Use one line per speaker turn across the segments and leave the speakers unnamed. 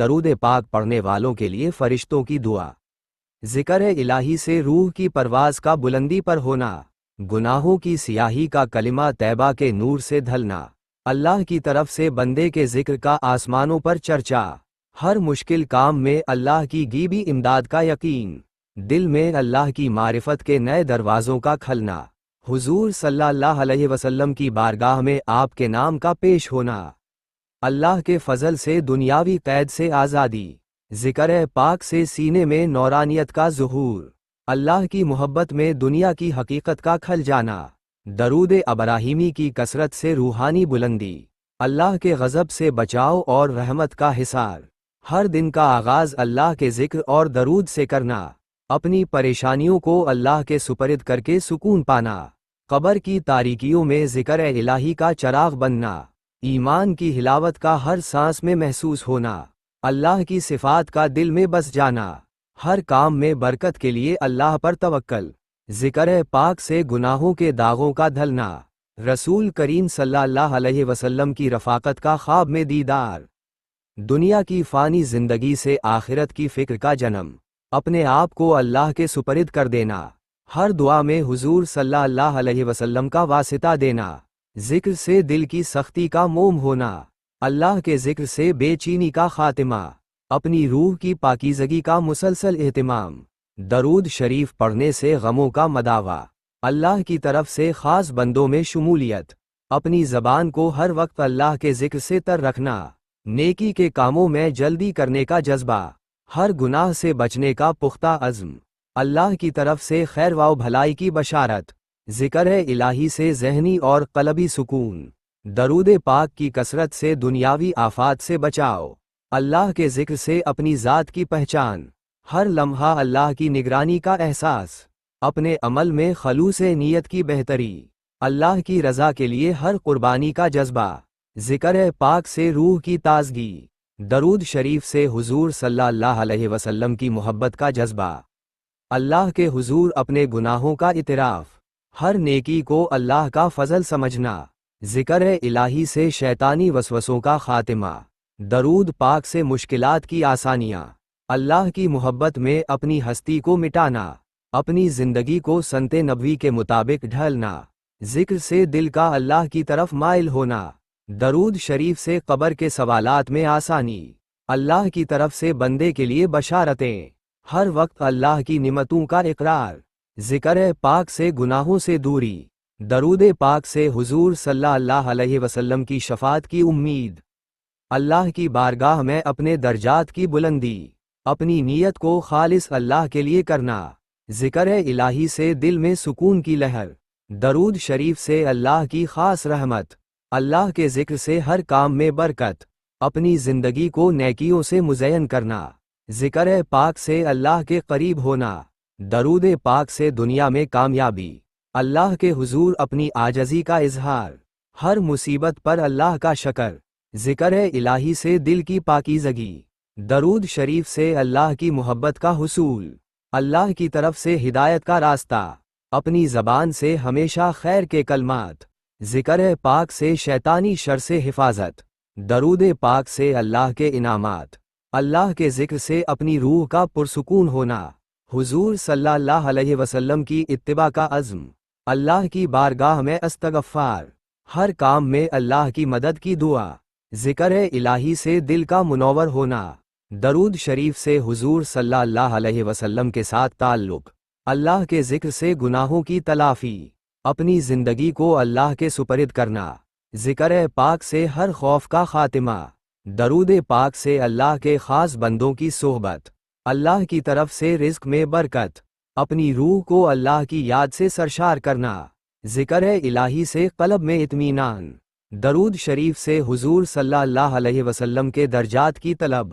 درود پاک پڑھنے والوں کے لیے فرشتوں کی دعا۔ ذکر الہی سے روح کی پرواز کا بلندی پر ہونا، گناہوں کی سیاہی کا کلمہ طیبہ کے نور سے ڈھلنا، اللہ کی طرف سے بندے کے ذکر کا آسمانوں پر چرچا، ہر مشکل کام میں اللہ کی غیبی امداد کا یقین، دل میں اللہ کی معرفت کے نئے دروازوں کا کھلنا، حضور صلی اللہ علیہ وسلم کی بارگاہ میں آپ کے نام کا پیش ہونا، اللہ کے فضل سے دنیاوی قید سے آزادی، ذکر پاک سے سینے میں نورانیت کا ظہور، اللہ کی محبت میں دنیا کی حقیقت کا کھل جانا، درود ابراہیمی کی کثرت سے روحانی بلندی، اللہ کے غضب سے بچاؤ اور رحمت کا حصار، ہر دن کا آغاز اللہ کے ذکر اور درود سے کرنا، اپنی پریشانیوں کو اللہ کے سپرد کر کے سکون پانا، قبر کی تاریکیوں میں ذکر الہی کا چراغ بننا، ایمان کی حلاوت کا ہر سانس میں محسوس ہونا، اللہ کی صفات کا دل میں بس جانا، ہر کام میں برکت کے لیے اللہ پر توکل، ذکر پاک سے گناہوں کے داغوں کا دھلنا، رسول کریم صلی اللہ علیہ وسلم کی رفاقت کا خواب میں دیدار، دنیا کی فانی زندگی سے آخرت کی فکر کا جنم، اپنے آپ کو اللہ کے سپرد کر دینا، ہر دعا میں حضور صلی اللہ علیہ وسلم کا واسطہ دینا، ذکر سے دل کی سختی کا موم ہونا، اللہ کے ذکر سے بے چینی کا خاتمہ، اپنی روح کی پاکیزگی کا مسلسل اہتمام، درود شریف پڑھنے سے غموں کا مداوا، اللہ کی طرف سے خاص بندوں میں شمولیت، اپنی زبان کو ہر وقت اللہ کے ذکر سے تر رکھنا، نیکی کے کاموں میں جلدی کرنے کا جذبہ، ہر گناہ سے بچنے کا پختہ عزم، اللہ کی طرف سے خیر و بھلائی کی بشارت، ذکر الہی سے ذہنی اور قلبی سکون، درود پاک کی کثرت سے دنیاوی آفات سے بچاؤ، اللہ کے ذکر سے اپنی ذات کی پہچان، ہر لمحہ اللہ کی نگرانی کا احساس، اپنے عمل میں خلوص نیت کی بہتری، اللہ کی رضا کے لیے ہر قربانی کا جذبہ، ذکر پاک سے روح کی تازگی، درود شریف سے حضور صلی اللہ علیہ وسلم کی محبت کا جذبہ، اللہ کے حضور اپنے گناہوں کا اعتراف، ہر نیکی کو اللہ کا فضل سمجھنا، ذکر الہی سے شیطانی وسوسوں کا خاتمہ، درود پاک سے مشکلات کی آسانیاں، اللہ کی محبت میں اپنی ہستی کو مٹانا، اپنی زندگی کو سنت نبوی کے مطابق ڈھالنا، ذکر سے دل کا اللہ کی طرف مائل ہونا، درود شریف سے قبر کے سوالات میں آسانی، اللہ کی طرف سے بندے کے لیے بشارتیں، ہر وقت اللہ کی نعمتوں کا اقرار، ذکر پاک سے گناہوں سے دوری، درود پاک سے حضور صلی اللہ علیہ وسلم کی شفاعت کی امید، اللہ کی بارگاہ میں اپنے درجات کی بلندی، اپنی نیت کو خالص اللہ کے لیے کرنا، ذکر الہی سے دل میں سکون کی لہر، درود شریف سے اللہ کی خاص رحمت، اللہ کے ذکر سے ہر کام میں برکت، اپنی زندگی کو نیکیوں سے مزین کرنا، ذکر پاک سے اللہ کے قریب ہونا، درود پاک سے دنیا میں کامیابی، اللہ کے حضور اپنی عاجزی کا اظہار، ہر مصیبت پر اللہ کا شکر، ذکر الہی سے دل کی پاکیزگی، درود شریف سے اللہ کی محبت کا حصول، اللہ کی طرف سے ہدایت کا راستہ، اپنی زبان سے ہمیشہ خیر کے کلمات، ذکر پاک سے شیطانی شر سے حفاظت، درود پاک سے اللہ کے انعامات، اللہ کے ذکر سے اپنی روح کا پرسکون ہونا، حضور صلی اللہ علیہ وسلم کی اتباع کا عزم، اللہ کی بارگاہ میں استغفار، ہر کام میں اللہ کی مدد کی دعا، ذکر الہی سے دل کا منور ہونا، درود شریف سے حضور صلی اللہ علیہ وسلم کے ساتھ تعلق، اللہ کے ذکر سے گناہوں کی تلافی، اپنی زندگی کو اللہ کے سپرد کرنا، ذکر پاک سے ہر خوف کا خاتمہ، درود پاک سے اللہ کے خاص بندوں کی صحبت، اللہ کی طرف سے رزق میں برکت، اپنی روح کو اللہ کی یاد سے سرشار کرنا، ذکر الہی سے قلب میں اطمینان، درود شریف سے حضور صلی اللہ علیہ وسلم کے درجات کی طلب،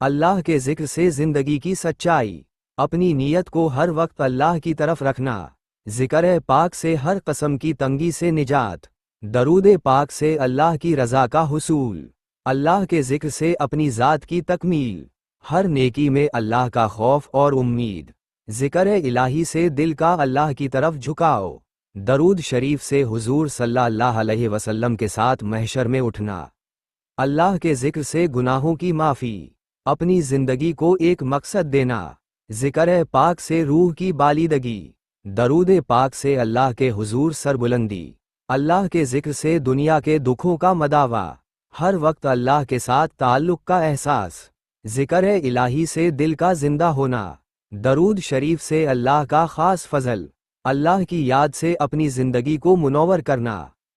اللہ کے ذکر سے زندگی کی سچائی، اپنی نیت کو ہر وقت اللہ کی طرف رکھنا، ذکر پاک سے ہر قسم کی تنگی سے نجات، درود پاک سے اللہ کی رضا کا حصول، اللہ کے ذکر سے اپنی ذات کی تکمیل، ہر نیکی میں اللہ کا خوف اور امید، ذکر الہی سے دل کا اللہ کی طرف جھکاؤ، درود شریف سے حضور صلی اللہ علیہ وسلم کے ساتھ محشر میں اٹھنا، اللہ کے ذکر سے گناہوں کی معافی، اپنی زندگی کو ایک مقصد دینا، ذکر پاک سے روح کی بالیدگی، درود پاک سے اللہ کے حضور سربلندی، اللہ کے ذکر سے دنیا کے دکھوں کا مداوا، ہر وقت اللہ کے ساتھ تعلق کا احساس، ذکر الہی سے دل کا زندہ ہونا، درود شریف سے اللہ کا خاص فضل، اللہ کی یاد سے اپنی زندگی کو منور کرنا۔